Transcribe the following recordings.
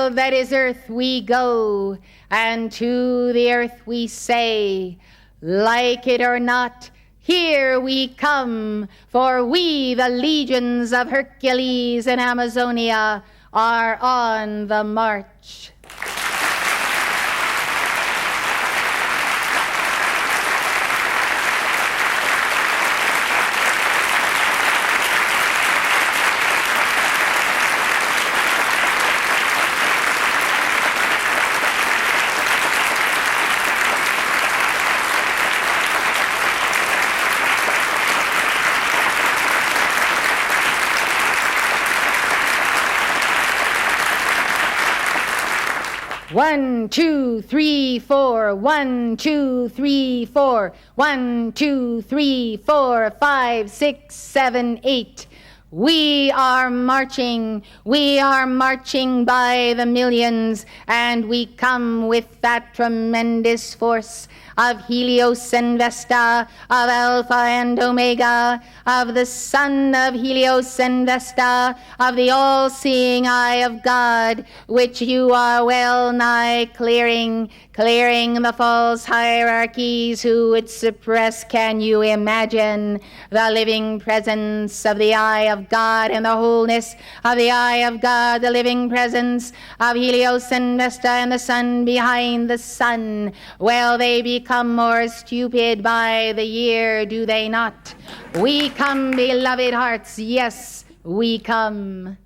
world that is earth we go, and to the earth we say, like it or not, here we come, for we, the legions of Hercules in Amazonia, are on the march. One, two, three, four. 1, 2, 3, 4. 1, 2, 3, 4, 5, 6, 7, 8. We are marching by the millions, and we come with that tremendous force of Helios and Vesta, of Alpha and Omega, of the Son of Helios and Vesta, of the all-seeing eye of God, which you are well nigh clearing the false hierarchies who would suppress, can you imagine, the living presence of the eye of God and the wholeness of the eye of God, the living presence of Helios and Vesta and the sun behind the sun. Well, they become more stupid by the year, do they not? We come, beloved hearts, yes, we come.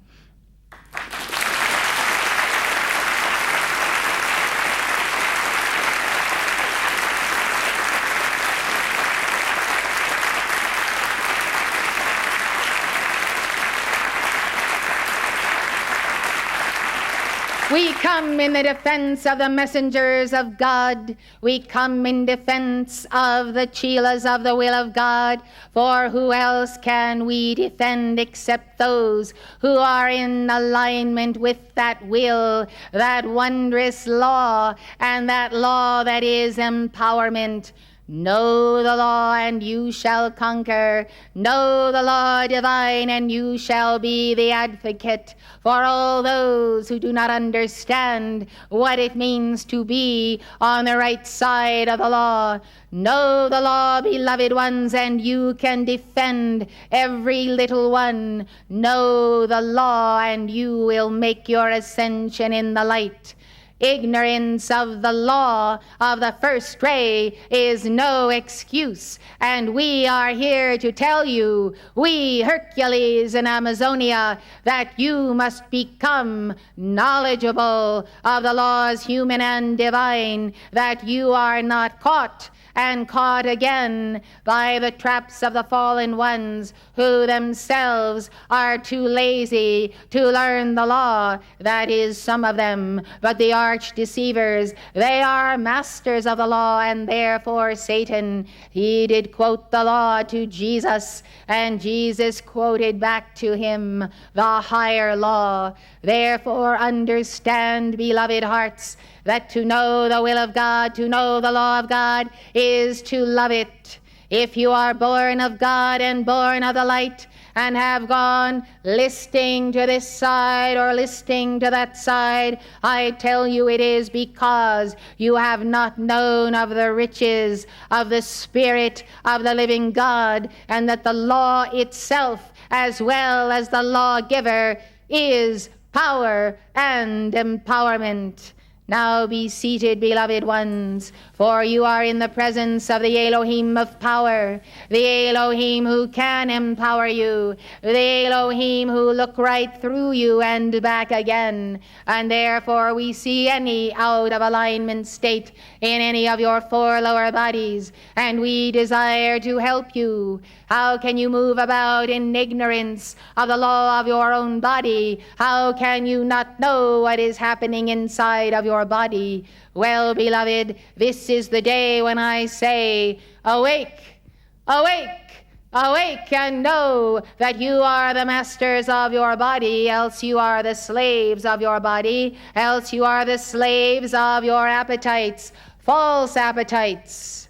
We come in the defense of the messengers of God. We come in defense of the chelas of the will of God. For who else can we defend except those who are in alignment with that will, that wondrous law, and that law that is empowerment. Know the law and you shall conquer. Know the law divine and you shall be the advocate for all those who do not understand what it means to be on the right side of the law. Know the law, beloved ones, and you can defend every little one. Know the law and you will make your ascension in the light. Ignorance of the law of the first ray is no excuse, and we are here to tell you, we Hercules in Amazonia, that you must become knowledgeable of the laws human and divine, that you are not caught and caught again by the traps of the fallen ones who themselves are too lazy to learn the law. That is, some of them, but the arch deceivers, they are masters of the law, and therefore Satan, he did quote the law to Jesus, and Jesus quoted back to him the higher law. Therefore understand, beloved hearts, that to know the will of God, to know the law of God, is to love it. If you are born of God and born of the light, and have gone listing to this side or listing to that side, I tell you it is because you have not known of the riches of the Spirit of the living God, and that the law itself, as well as the lawgiver, is power and empowerment. Now be seated, beloved ones, for you are in the presence of the Elohim of power, the Elohim who can empower you, the Elohim who look right through you and back again. And therefore we see any out of alignment state in any of your four lower bodies, and we desire to help you. How can you move about in ignorance of the law of your own body? How can you not know what is happening inside of your body? Well, beloved, this is the day when I say, awake, awake, awake, and know that you are the masters of your body, else you are the slaves of your body, else you are the slaves of your appetites, false appetites.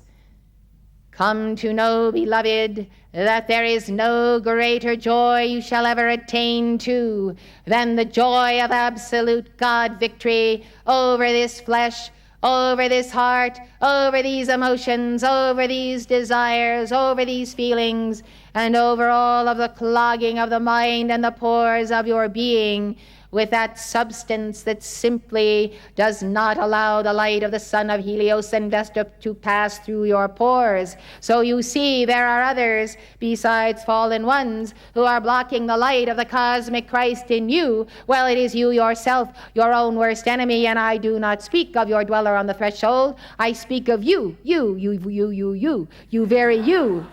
Come to know, beloved, that there is no greater joy you shall ever attain to than the joy of absolute God victory over this flesh, over this heart, over these emotions, over these desires, over these feelings, and over all of the clogging of the mind and the pores of your being, with that substance that simply does not allow the light of the sun of Helios and Vesta to pass through your pores. So you see, there are others besides fallen ones who are blocking the light of the cosmic Christ in you. Well, it is you yourself, your own worst enemy, and I do not speak of your dweller on the threshold. I speak of you, you very you.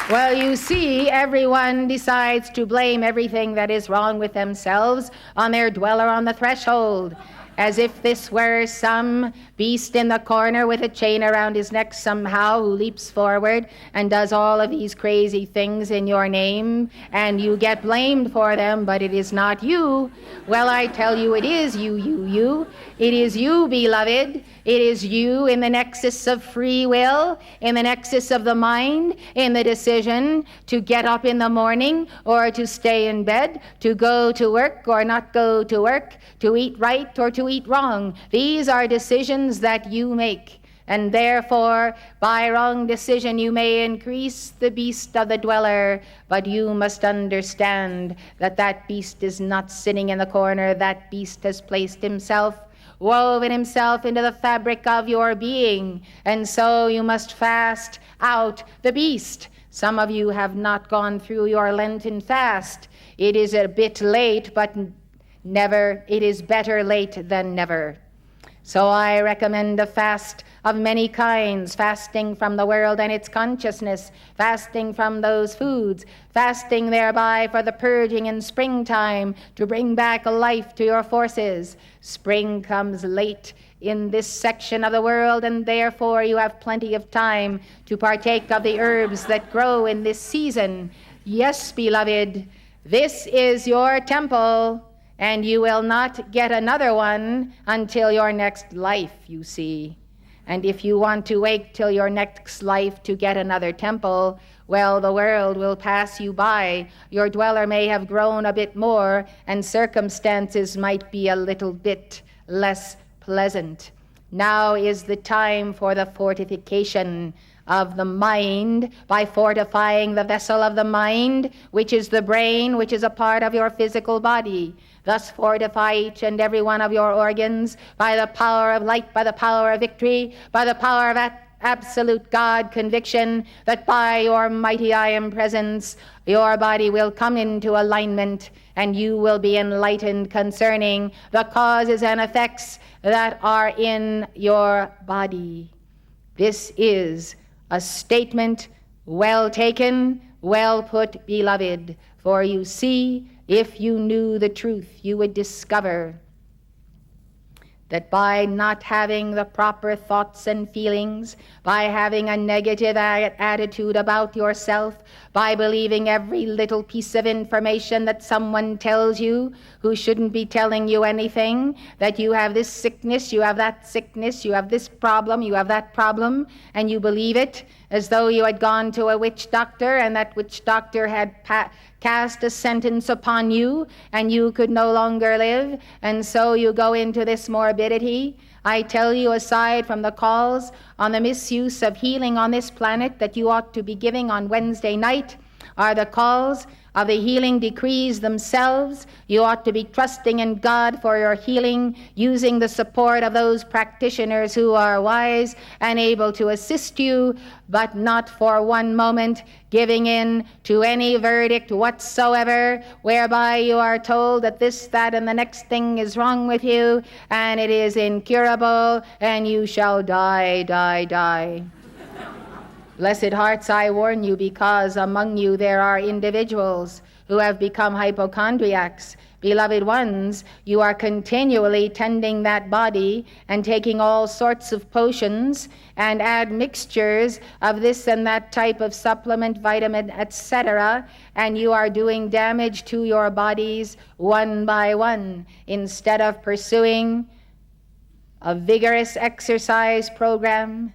Well, you see, everyone decides to blame everything that is wrong with themselves on their dweller on the threshold, as if this were some beast in the corner with a chain around his neck somehow who leaps forward and does all of these crazy things in your name, and you get blamed for them, but it is not you. Well, I tell you, it is you. It is you, beloved. It is you in the nexus of free will, in the nexus of the mind, in the decision to get up in the morning or to stay in bed, to go to work or not go to work, to eat right or to eat wrong. These are decisions that you make. And therefore, by wrong decision, you may increase the beast of the dweller, but you must understand that that beast is not sitting in the corner. That beast has placed himself, woven himself into the fabric of your being, and so you must fast out the beast. Some of you have not gone through your Lenten fast. It is a bit late, but it is better late than never. So I recommend a fast of many kinds, fasting from the world and its consciousness, fasting from those foods, fasting thereby for the purging in springtime to bring back life to your forces. Spring comes late in this section of the world, and therefore you have plenty of time to partake of the herbs that grow in this season. Yes, beloved, this is your temple, and you will not get another one until your next life, you see. And if you want to wait till your next life to get another temple, well, the world will pass you by. Your dweller may have grown a bit more, and circumstances might be a little bit less pleasant. Now is the time for the fortification of the mind, by fortifying the vessel of the mind, which is the brain, which is a part of your physical body. Thus fortify each and every one of your organs by the power of light, by the power of victory, by the power of absolute God conviction, that by your mighty I am presence, your body will come into alignment, and you will be enlightened concerning the causes and effects that are in your body. This is a statement well taken, well put, beloved, for you see, if you knew the truth, you would discover that by not having the proper thoughts and feelings, by having a negative attitude about yourself, by believing every little piece of information that someone tells you who shouldn't be telling you anything, that you have this sickness, you have that sickness, you have this problem, you have that problem, and you believe it as though you had gone to a witch doctor and that witch doctor had cast a sentence upon you and you could no longer live, and so you go into this morbidity. I tell you, aside from the calls on the misuse of healing on this planet that you ought to be giving on Wednesday night, are the calls of the healing decrees themselves. You ought to be trusting in God for your healing, using the support of those practitioners who are wise and able to assist you, but not for one moment giving in to any verdict whatsoever, whereby you are told that this, that, and the next thing is wrong with you, and it is incurable, and you shall die. Blessed hearts, I warn you, because among you there are individuals who have become hypochondriacs. Beloved ones, you are continually tending that body and taking all sorts of potions and add mixtures of this and that type of supplement, vitamin, etc., and you are doing damage to your bodies one by one instead of pursuing a vigorous exercise program,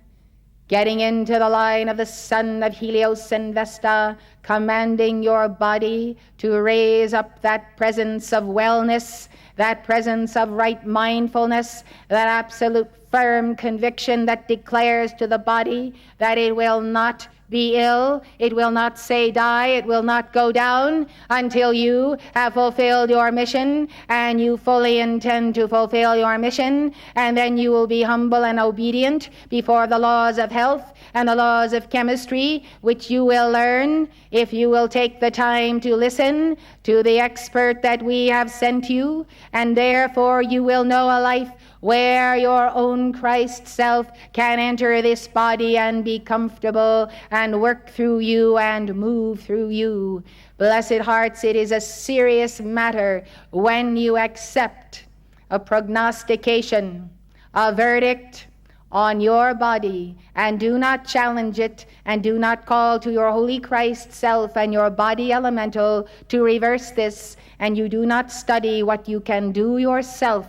getting into the line of the sun of Helios and Vesta, commanding your body to raise up that presence of wellness, that presence of right mindfulness, that absolute firm conviction that declares to the body that it will not be ill, it will not say die, it will not go down until you have fulfilled your mission, and you fully intend to fulfill your mission, and then you will be humble and obedient before the laws of health and the laws of chemistry, which you will learn if you will take the time to listen to the expert that we have sent you, and therefore you will know a life where your own Christ self can enter this body and be comfortable and work through you and move through you. Blessed hearts, it is a serious matter when you accept a prognostication, a verdict on your body, and do not challenge it, and do not call to your holy Christ self and your body elemental to reverse this, and you do not study what you can do yourself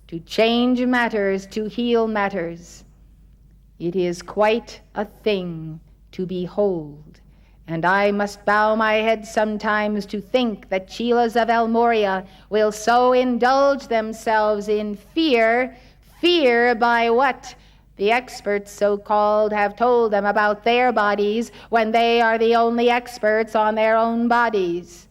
to change matters, to heal matters. It is quite a thing to behold. And I must bow my head sometimes to think that Chelas of El Moria will so indulge themselves in fear by what the experts, so-called, have told them about their bodies, when they are the only experts on their own bodies.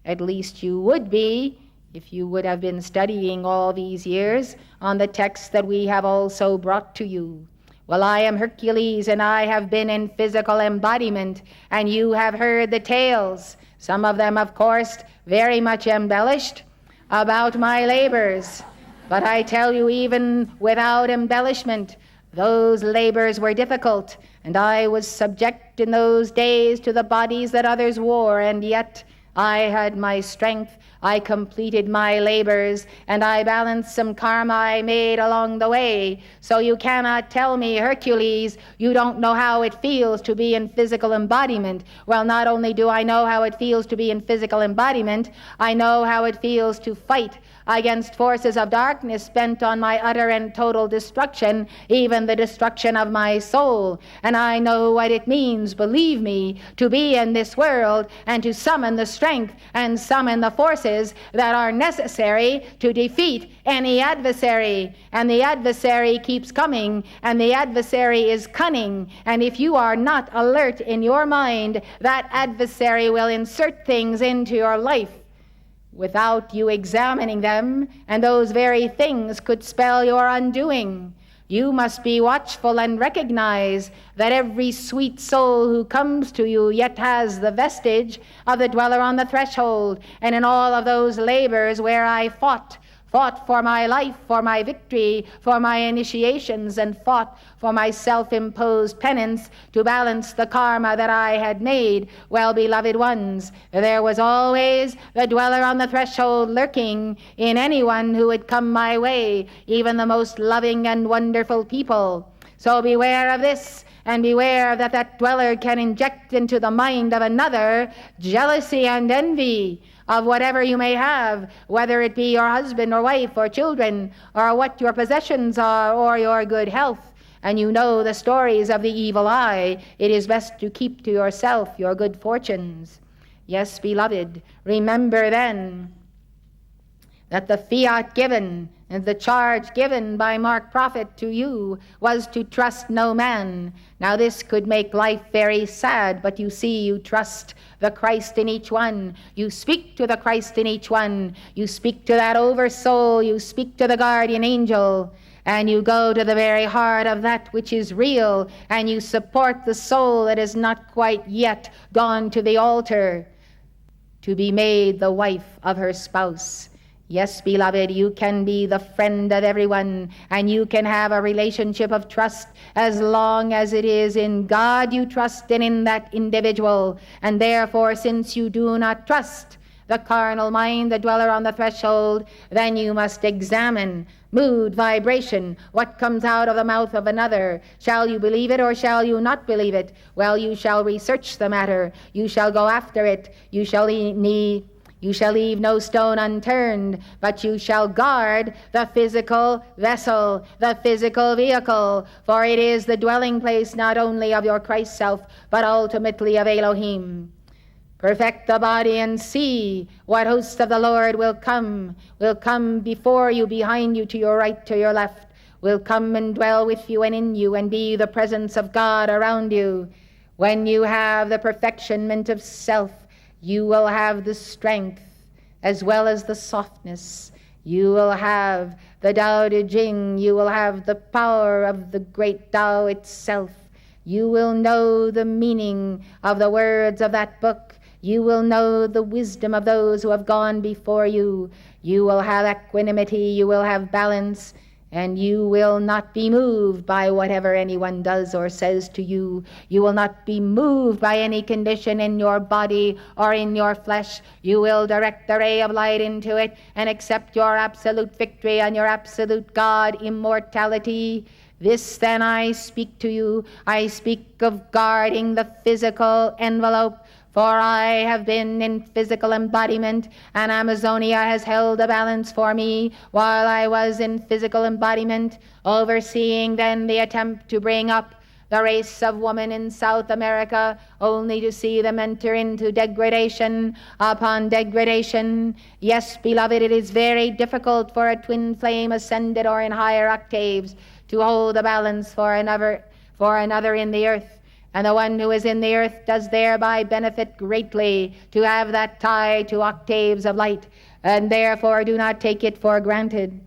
At least you would be, if you would have been studying all these years on the texts that we have also brought to you. Well, I am Hercules, and I have been in physical embodiment, and you have heard the tales, some of them, of course, very much embellished, about my labors. But I tell you, even without embellishment, those labors were difficult, and I was subject in those days to the bodies that others wore, and yet I had my strength, I completed my labors, and I balanced some karma I made along the way. So you cannot tell me, Hercules, you don't know how it feels to be in physical embodiment. Well, not only do I know how it feels to be in physical embodiment, I know how it feels to fight against forces of darkness bent on my utter and total destruction, even the destruction of my soul. And I know what it means, believe me, to be in this world and to summon the strength and summon the forces that are necessary to defeat any adversary. And the adversary keeps coming, and the adversary is cunning. And if you are not alert in your mind, that adversary will insert things into your life without you examining them, and those very things could spell your undoing. You must be watchful and recognize that every sweet soul who comes to you yet has the vestige of the dweller on the threshold. And in all of those labors where I fought for my life, for my victory, for my initiations, and fought for my self-imposed penance to balance the karma that I had made, well, beloved ones, there was always the dweller on the threshold lurking in anyone who would come my way, even the most loving and wonderful people. So beware of this, and beware that that dweller can inject into the mind of another jealousy and envy of whatever you may have, whether it be your husband or wife or children, or what your possessions are, or your good health. And you know the stories of the evil eye. It is best to keep to yourself your good fortunes. Yes, beloved, remember then that the fiat given and the charge given by Mark Prophet to you was to trust no man. Now this could make life very sad, but you see, you trust the Christ in each one. You speak to the Christ in each one. You speak to that oversoul. You speak to the guardian angel. And you go to the very heart of that which is real, and you support the soul that is not quite yet gone to the altar to be made the wife of her spouse. Yes, beloved, you can be the friend of everyone, and you can have a relationship of trust as long as it is in God you trust and in that individual. And therefore, since you do not trust the carnal mind, the dweller on the threshold, then you must examine mood, vibration, what comes out of the mouth of another. Shall you believe it or shall you not believe it? Well, you shall research the matter. You shall go after it. You shall leave no stone unturned, but you shall guard the physical vessel, the physical vehicle, for it is the dwelling place not only of your Christ self, but ultimately of Elohim. Perfect the body and see what hosts of the Lord will come before you, behind you, to your right, to your left, will come and dwell with you and in you and be the presence of God around you. When you have the perfectionment of self, you will have the strength as well as the softness. You will have the Tao Te Ching. You will have the power of the great Tao itself. You will know the meaning of the words of that book. You will know the wisdom of those who have gone before you. You will have equanimity. You will have balance. And you will not be moved by whatever anyone does or says to you. You will not be moved by any condition in your body or in your flesh. You will direct the ray of light into it and accept your absolute victory and your absolute God immortality. This then I speak to you. I speak of guarding the physical envelope. For I have been in physical embodiment, and Amazonia has held a balance for me while I was in physical embodiment, overseeing then the attempt to bring up the race of woman in South America, only to see them enter into degradation upon degradation. Yes, beloved, it is very difficult for a twin flame ascended or in higher octaves to hold the balance for another in the earth. And the one who is in the earth does thereby benefit greatly to have that tie to octaves of light, and therefore do not take it for granted.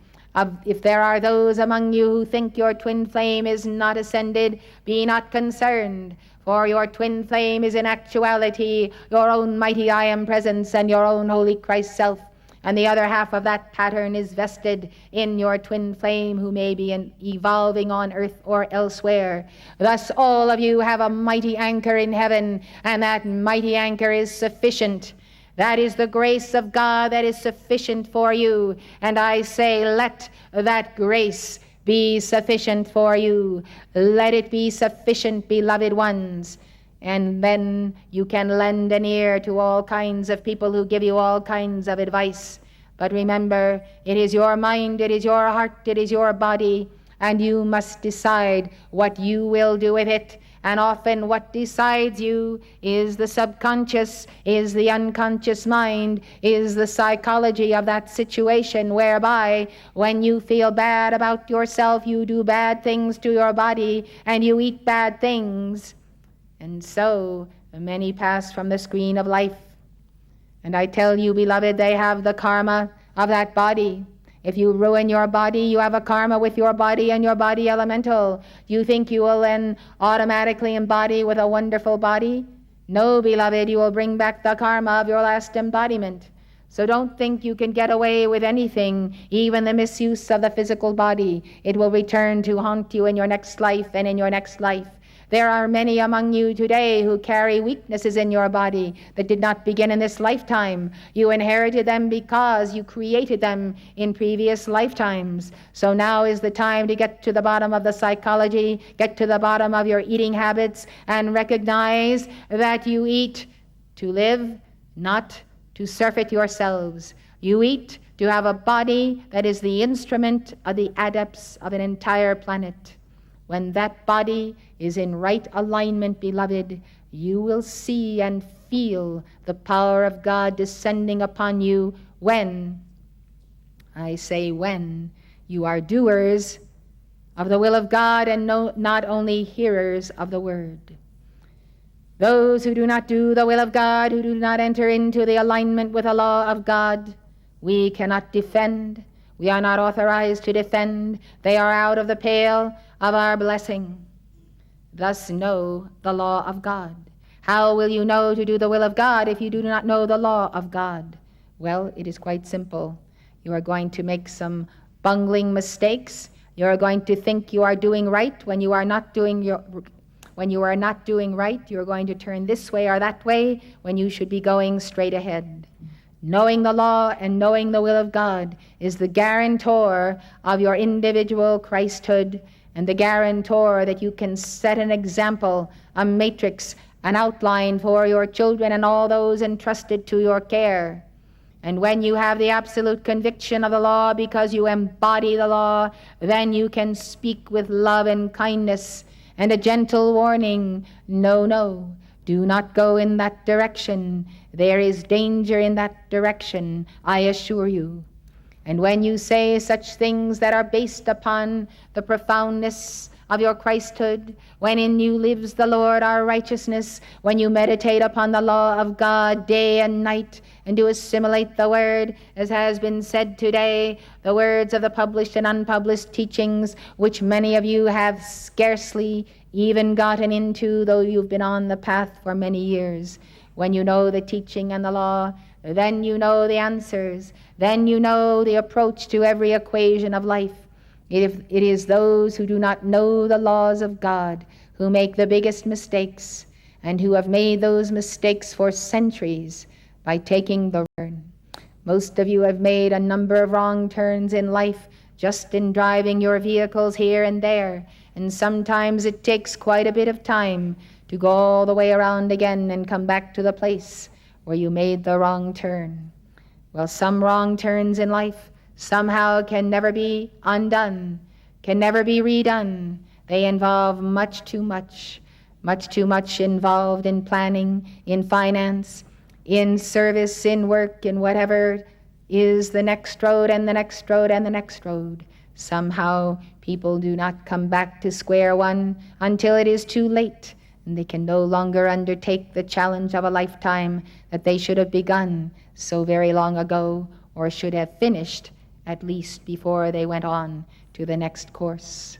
If there are those among you who think your twin flame is not ascended, be not concerned, for your twin flame is in actuality your own mighty I Am presence and your own holy Christ self. And the other half of that pattern is vested in your twin flame, who may be evolving on earth or elsewhere. Thus all of you have a mighty anchor in heaven, and that mighty anchor is sufficient. That is the grace of God that is sufficient for you. And I say, let that grace be sufficient for you. Let it be sufficient, beloved ones. And then you can lend an ear to all kinds of people who give you all kinds of advice. But remember, it is your mind, it is your heart, it is your body, and you must decide what you will do with it. And often what decides you is the subconscious, is the unconscious mind, is the psychology of that situation, whereby when you feel bad about yourself, you do bad things to your body and you eat bad things. And so many pass from the screen of life. And I tell you, beloved, they have the karma of that body. If you ruin your body, you have a karma with your body and your body elemental. You think you will then automatically embody with a wonderful body? No, beloved, you will bring back the karma of your last embodiment. So don't think you can get away with anything, even the misuse of the physical body. It will return to haunt you in your next life and in your next life. There are many among you today who carry weaknesses in your body that did not begin in this lifetime. You inherited them because you created them in previous lifetimes. So now is the time to get to the bottom of the psychology, get to the bottom of your eating habits, and recognize that you eat to live, not to surfeit yourselves. You eat to have a body that is the instrument of the adepts of an entire planet. When that body is in right alignment, beloved, you will see and feel the power of God descending upon you when, I say when, you are doers of the will of God and not only hearers of the word. Those who do not do the will of God, who do not enter into the alignment with the law of God, we cannot defend. We are not authorized to defend. They are out of the pale of our blessing. Thus know the law of God. How will you know to do the will of God if you do not know the law of God? Well, it is quite simple. You are going to make some bungling mistakes. You are going to think you are doing right when you are not doing right. You are going to turn this way or that way when you should be going straight ahead. Knowing the law and knowing the will of God is the guarantor of your individual Christhood, and the guarantor that you can set an example, a matrix, an outline for your children and all those entrusted to your care. And when you have the absolute conviction of the law because you embody the law, then you can speak with love and kindness and a gentle warning. No, no, do not go in that direction. There is danger in that direction, I assure you. And when you say such things that are based upon the profoundness of your Christhood, when in you lives the Lord our righteousness, when you meditate upon the law of God day and night, and do assimilate the word, as has been said today, the words of the published and unpublished teachings, which many of you have scarcely even gotten into, though you've been on the path for many years. When you know the teaching and the law, then you know the answers. Then you know the approach to every equation of life. It is those who do not know the laws of God who make the biggest mistakes, and who have made those mistakes for centuries by taking the turn. Most of you have made a number of wrong turns in life just in driving your vehicles here and there, and sometimes it takes quite a bit of time to go all the way around again and come back to the place where you made the wrong turn. Well, some wrong turns in life somehow can never be undone, can never be redone. They involve much too much involved in planning, in finance, in service, in work, in whatever is the next road and the next road and the next road. Somehow people do not come back to square one until it is too late, and they can no longer undertake the challenge of a lifetime that they should have begun so very long ago, or should have finished at least before they went on to the next course.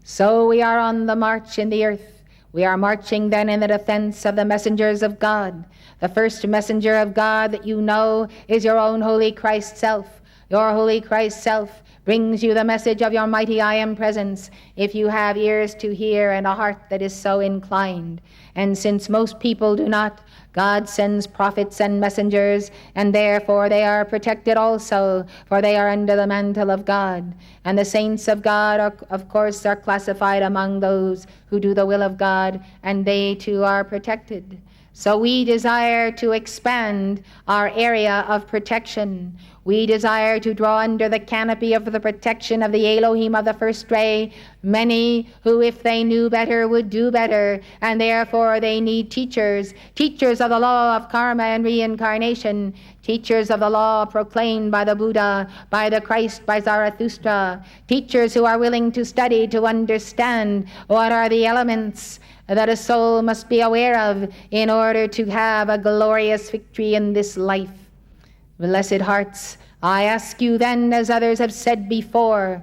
So we are on the march in the earth. We are marching then in the defense of the messengers of God. The first messenger of God that you know is your own holy Christ self. Your holy Christ self brings you the message of your mighty I am presence, if you have ears to hear and a heart that is so inclined. And since most people do not, God sends prophets and messengers, and therefore they are protected also, for they are under the mantle of God. And the saints of God, of course, are classified among those who do the will of God, and they too are protected. So we desire to expand our area of protection. We desire to draw under the canopy of the protection of the Elohim of the first ray many who, if they knew better, would do better, and therefore they need teachers, teachers of the law of karma and reincarnation, teachers of the law proclaimed by the Buddha, by the Christ, by Zarathustra, teachers who are willing to study, to understand what are the elements that a soul must be aware of in order to have a glorious victory in this life. Blessed hearts, I ask you then, as others have said before,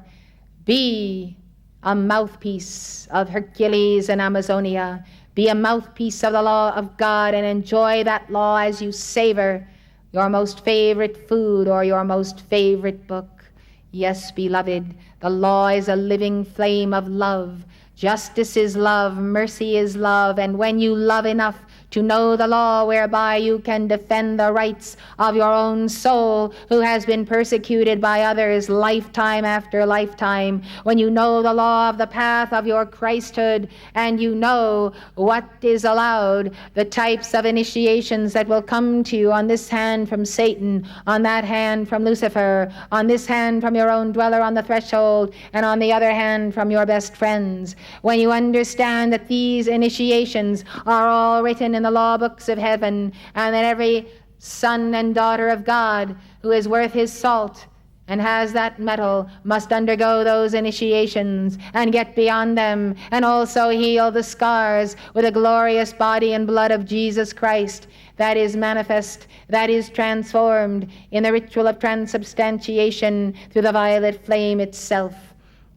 be a mouthpiece of Hercules and Amazonia. Be a mouthpiece of the law of God, and enjoy that law as you savor your most favorite food or your most favorite book. Yes, beloved, the law is a living flame of love. Justice is love, mercy is love, and when you love enough to know the law whereby you can defend the rights of your own soul who has been persecuted by others lifetime after lifetime, when you know the law of the path of your Christhood, and you know what is allowed, the types of initiations that will come to you on this hand from Satan, on that hand from Lucifer, on this hand from your own dweller on the threshold, and on the other hand from your best friends, when you understand that these initiations are all written in the law books of heaven, and that every son and daughter of God who is worth his salt and has that metal must undergo those initiations and get beyond them, and also heal the scars with the glorious body and blood of Jesus Christ that is manifest, that is transformed in the ritual of transubstantiation through the violet flame itself.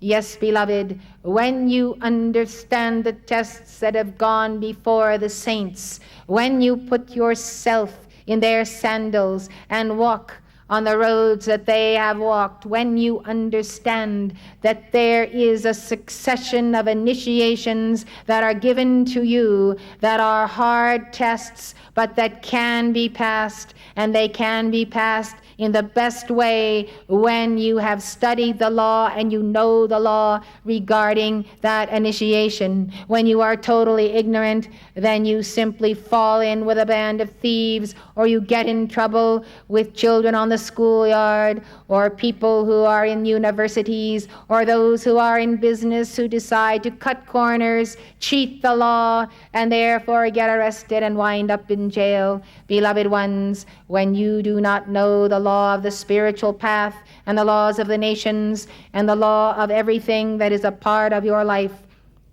Yes, beloved, when you understand the tests that have gone before the saints, when you put yourself in their sandals and walk on the roads that they have walked, when you understand that there is a succession of initiations that are given to you that are hard tests, but that can be passed, and they can be passed in the best way when you have studied the law and you know the law regarding that initiation. When you are totally ignorant, then you simply fall in with a band of thieves, or you get in trouble with children on the schoolyard, or people who are in universities, or those who are in business who decide to cut corners, cheat the law, and therefore get arrested and wind up in jail. Beloved ones, when you do not know the law of the spiritual path and the laws of the nations and the law of everything that is a part of your life,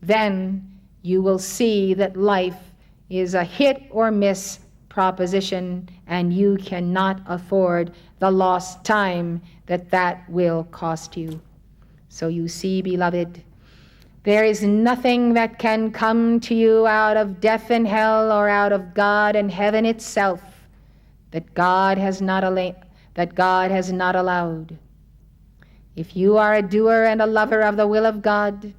then you will see that life is a hit or miss proposition, and you cannot afford the lost time that will cost you. So you see, beloved, there is nothing that can come to you out of death and hell or out of God and heaven itself that God has not allowed. If you are a doer and a lover of the will of God,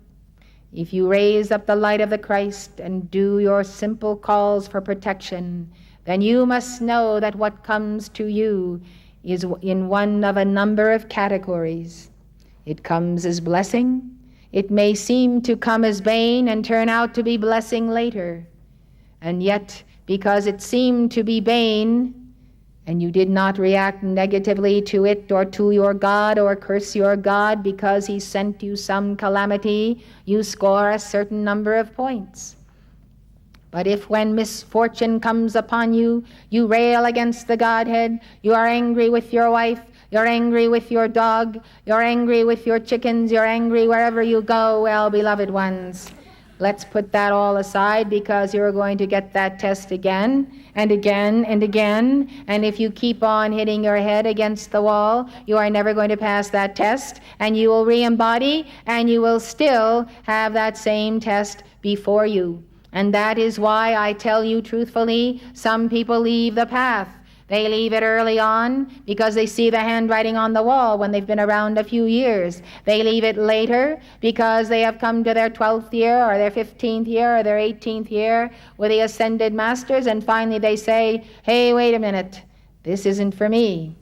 if you raise up the light of the Christ and do your simple calls for protection, then you must know that what comes to you is in one of a number of categories. It comes as blessing. It may seem to come as bane and turn out to be blessing later. And yet, because it seemed to be bane, and you did not react negatively to it or to your God or curse your God because he sent you some calamity, you score a certain number of points. But if when misfortune comes upon you, you rail against the Godhead, you are angry with your wife, you're angry with your dog, you're angry with your chickens, you're angry wherever you go, well, beloved ones, let's put that all aside, because you're going to get that test again and again and again. And if you keep on hitting your head against the wall, you are never going to pass that test, and you will re-embody, and you will still have that same test before you. And that is why I tell you truthfully, some people leave the path. They leave it early on because they see the handwriting on the wall when they've been around a few years. They leave it later because they have come to their 12th year or their 15th year or their 18th year with the ascended masters, and finally they say, hey, wait a minute, this isn't for me.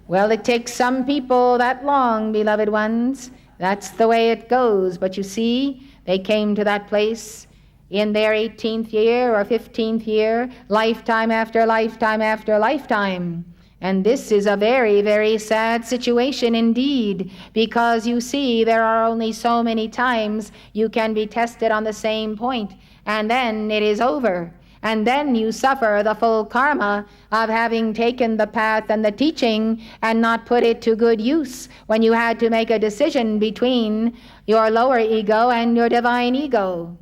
Well, it takes some people that long, beloved ones. That's the way it goes. But you see, they came to that place in their 18th year or 15th year, lifetime after lifetime after lifetime. And this is a very, very sad situation indeed, because you see, there are only so many times you can be tested on the same point, and then it is over. And then you suffer the full karma of having taken the path and the teaching and not put it to good use when you had to make a decision between your lower ego and your divine ego.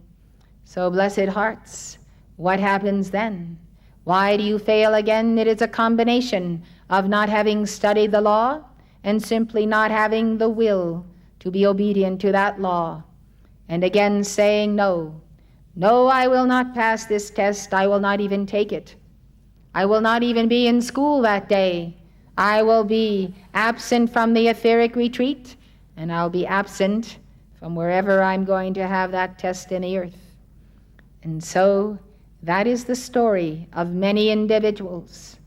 So, blessed hearts, what happens then? Why do you fail again? It is a combination of not having studied the law and simply not having the will to be obedient to that law. And again saying, no, I will not pass this test. I will not even take it. I will not even be in school that day. I will be absent from the etheric retreat, and I'll be absent from wherever I'm going to have that test in the earth. And so that is the story of many individuals.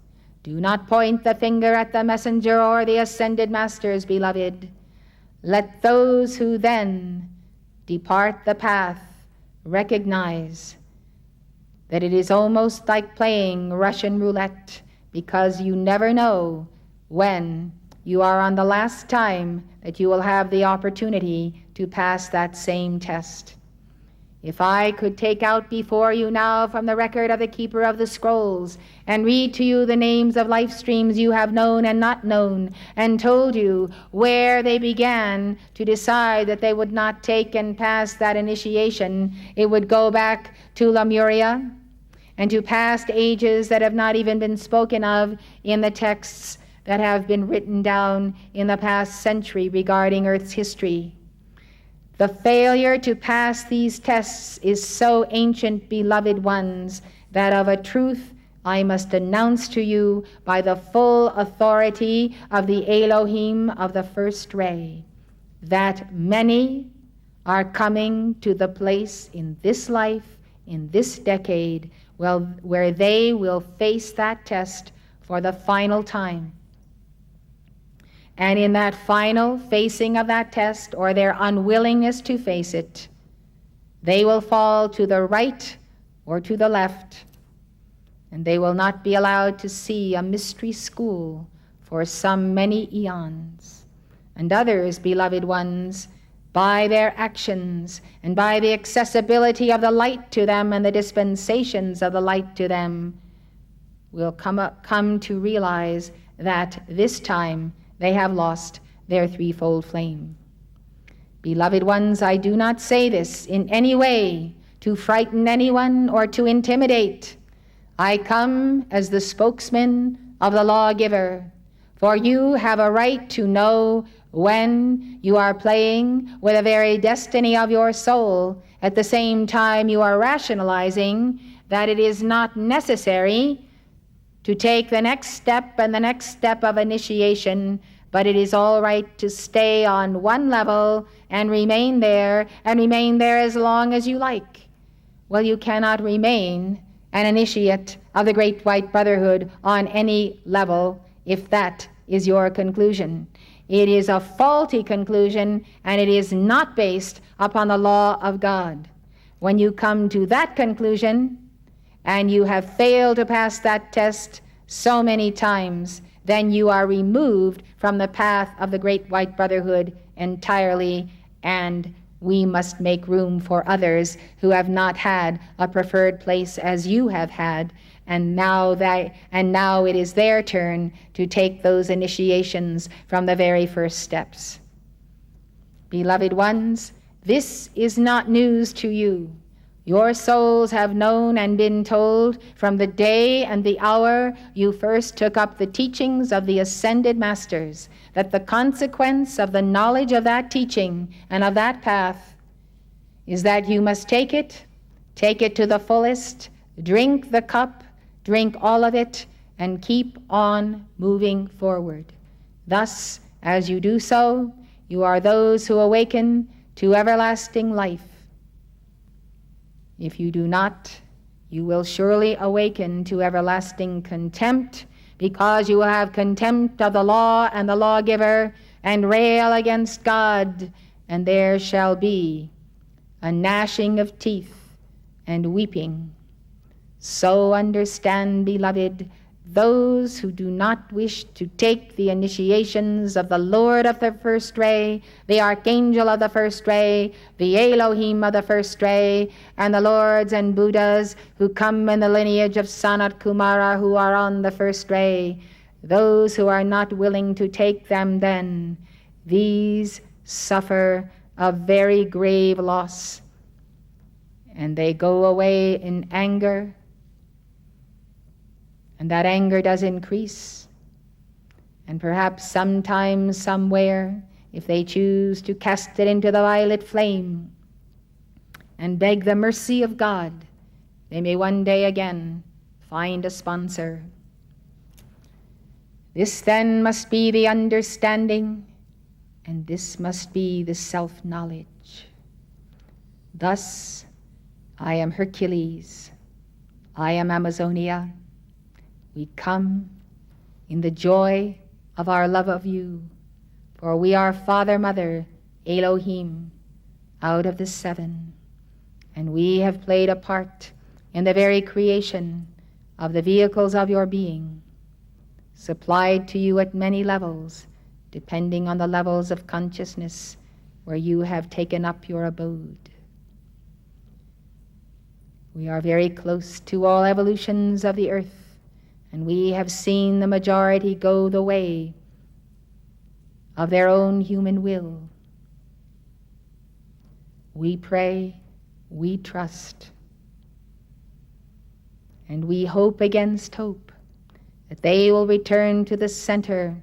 Do not point the finger at the messenger or the ascended masters, beloved. Let those who then depart the path recognize that it is almost like playing Russian roulette, because you never know when you are on the last time that you will have the opportunity to pass that same test. If I could take out before you now from the record of the keeper of the scrolls and read to you the names of life streams you have known and not known, and told you where they began to decide that they would not take and pass that initiation, it would go back to Lemuria and to past ages that have not even been spoken of in the texts that have been written down in the past century regarding Earth's history. The failure to pass these tests is so ancient, beloved ones, that of a truth I must announce to you by the full authority of the Elohim of the first ray that many are coming to the place in this life, in this decade, where they will face that test for the final time. And in that final facing of that test, or their unwillingness to face it, they will fall to the right or to the left, and they will not be allowed to see a mystery school for some many eons. And others, beloved ones, by their actions and by the accessibility of the light to them and the dispensations of the light to them, will come to realize that this time they have lost their threefold flame. Beloved ones, I do not say this in any way to frighten anyone or to intimidate. I come as the spokesman of the lawgiver, for you have a right to know when you are playing with the very destiny of your soul. At the same time, you are rationalizing that it is not necessary to take the next step and the next step of initiation, but it is all right to stay on one level and remain there as long as you like. Well, you cannot remain an initiate of the Great White Brotherhood on any level if that is your conclusion. It is a faulty conclusion, and it is not based upon the law of God. When you come to that conclusion, and you have failed to pass that test so many times, then you are removed from the path of the Great White Brotherhood entirely, and we must make room for others who have not had a preferred place as you have had, and now it is their turn to take those initiations from the very first steps. Beloved ones, this is not news to you. Your souls have known and been told from the day and the hour you first took up the teachings of the ascended masters that the consequence of the knowledge of that teaching and of that path is that you must take it to the fullest, drink the cup, drink all of it, and keep on moving forward. Thus, as you do so, you are those who awaken to everlasting life. If you do not, you will surely awaken to everlasting contempt, because you will have contempt of the law and the lawgiver, and rail against God, and there shall be a gnashing of teeth and weeping. So understand, beloved, those who do not wish to take the initiations of the Lord of the first ray, the Archangel of the first ray, the Elohim of the first ray, and the Lords and Buddhas who come in the lineage of Sanat Kumara who are on the first ray, those who are not willing to take them then, these suffer a very grave loss, and they go away in anger. And that anger does increase. And perhaps sometime, somewhere, if they choose to cast it into the violet flame and beg the mercy of God, they may one day again find a sponsor. This then must be the understanding, and this must be the self-knowledge. Thus, I am Hercules, I am Amazonia. We come in the joy of our love of you, for we are Father, Mother, Elohim, out of the seven, and we have played a part in the very creation of the vehicles of your being, supplied to you at many levels, depending on the levels of consciousness where you have taken up your abode. We are very close to all evolutions of the earth, and we have seen the majority go the way of their own human will. We pray, we trust, and we hope against hope that they will return to the center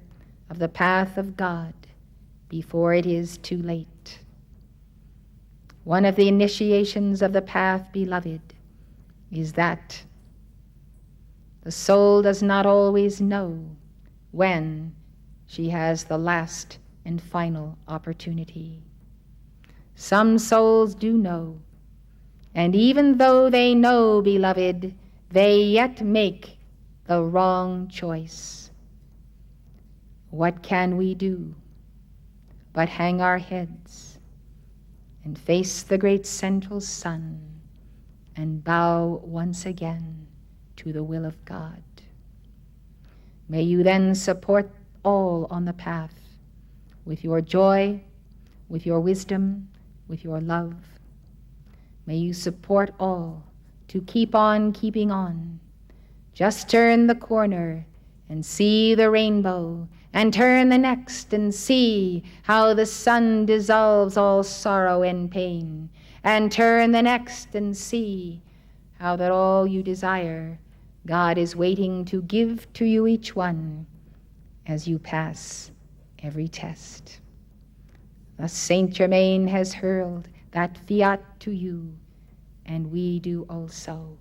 of the path of God before it is too late. One of the initiations of the path, beloved, is that The soul does not always know when she has the last and final opportunity. Some souls do know, and even though they know, beloved, they yet make the wrong choice. What can we do but hang our heads and face the great central sun and bow once again to the will of God? May you then support all on the path with your joy, with your wisdom, with your love. May you support all to keep on keeping on. Just turn the corner and see the rainbow, and turn the next and see how the sun dissolves all sorrow and pain, and turn the next and see how that all you desire God is waiting to give to you each one as you pass every test. Thus Saint Germain has hurled that fiat to you, and we do also.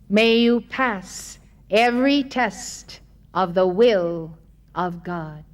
May you pass every test of the will of God.